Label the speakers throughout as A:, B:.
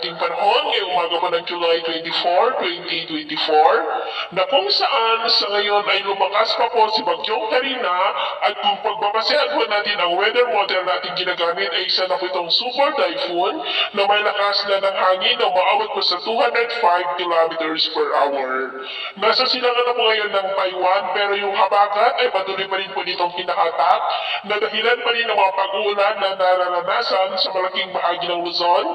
A: ating panahon ngayong umaga pa ng July 24, 2024 na kung saan sa ngayon ay lumakas pa po si Bagyong Karina at kung pagbabasehan po natin ang weather model natin ginagamit ay isa na po itong super typhoon na may lakas na ng hangin na umaabot po sa 205 kilometers per hour. Nasa silangan na po ngayon ng Taiwan pero yung habagat ay patuloy pa rin po nitong kinakatak na dahilan pa rin ng mga pag-uulan na nararanasan sa malaking bahagi ng Luzon,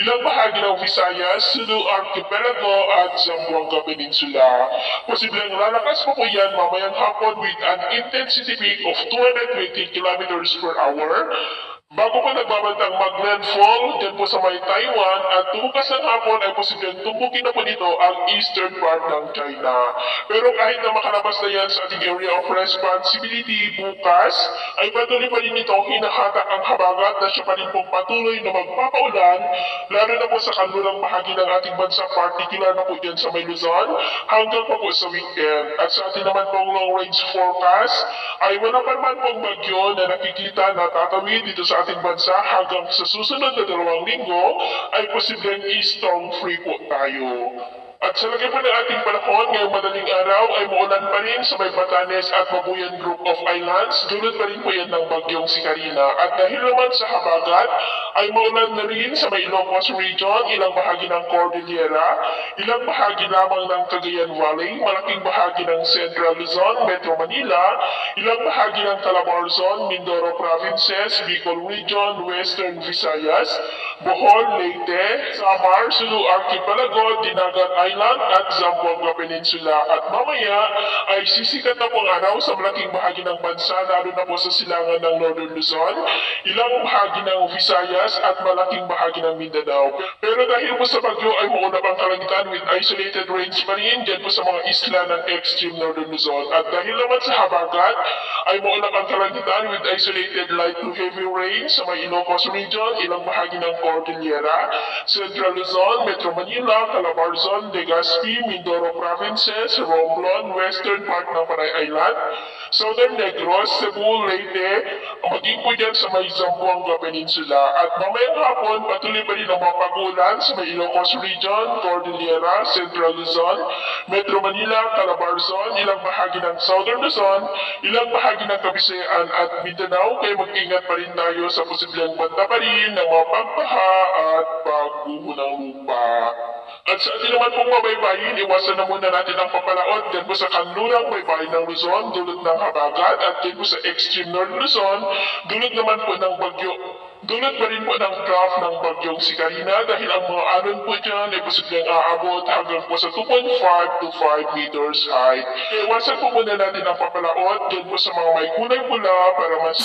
A: ilang bahagi ng Visayas, Sulu Archipelago at Zamboanga Peninsula. Posibleng lalakas po po yan mamayang hapon with an intensity peak of 220 kilometers per hour. Bago pa nagbabantang mag-landfall dyan po sa may Taiwan at bukas ng hapon ay posibleng tumbukin na po dito ang eastern part ng China. Pero kahit na makalabas na yan sa ating area of responsibility bukas, ay patuloy pa rin ito hinahatak ang habagat na siya pa rin pong patuloy na magpapaulan, lalo na po sa kanlurang bahagi ng ating bansa, particular na po dyan sa may Luzon, hanggang pa po sa weekend. At sa ating naman pong long range forecast, ay wala pa naman pong bagyo na nakikita na tatawid dito sa ating bansa hanggang sa susunod na 2 linggo ay posibleng storm free po tayo. At sa lagay po ng ating panahon, ngayong madaling araw ay maulan pa rin sa may Batanes at Mabuyan Group of Islands. Dulot pa rin po yan ng bagyong si Karina. At dahil naman sa habagat, ay maulan na rin sa may Ilocos Region, ilang bahagi ng Cordillera, ilang bahagi lamang ng Cagayan Valley, malaking bahagi ng Central Luzon, Metro Manila, ilang bahagi ng Calabarzon, Mindoro Provinces, Bicol Region, Western Visayas, Bohol, Leyte, Samar, Sulu Archipelago, Dinagat Island at Zamboanga Peninsula. At mamaya ay sisikat na pong araw sa malaking bahagi ng bansa, lalo na po sa silangan ng Northern Luzon, ilang bahagi ng Visayas at malaking bahagi ng Mindanao. Pero dahil po sa bagyo ay maunap ang kalangitan with isolated rains pa rin dyan po sa mga isla ng extreme Northern Luzon. At dahil naman sa habagat ay maunap ang kalangitan with isolated light to heavy rain sa may Ilocos Region, ilang bahagi ng Cordillera, Central Luzon, Metro Manila, Calabarzon, Legazpi, Mindoro Provinces, Romblon, Western part ng Panay Island, Southern Negros, Cebu, Leyte, maging po dyan sa may Zamboanga Peninsula. At mamayang hapon, patuloy pa rin ang mga pag-ulan sa may Ilocos Region, Cordillera, Central Luzon, Metro Manila, Calabarzon, ilang bahagi ng Southern Luzon, ilang bahagi ng Cavite at Mindanao, kaya mag-ingat pa rin tayo sa posibleng banta pa rin ng mga pagbaha at pagguho ng lupa. At sa atin naman pong mabaybayin, iwasan na muna natin ang papalaot dyan po sa kanlurang baybayin ng Luzon, dulot ng habagat, at dyan po sa extreme North Luzon, dulot naman po ng bagyo. Dulot pa rin po ng trough ng bagyong si Karina dahil ang mga alon po dyan ay posibleng aabot hanggang po sa 2.5 to 5 meters height. Iwasan po muna natin ang papalaot dyan po sa mga may kulay pula para mas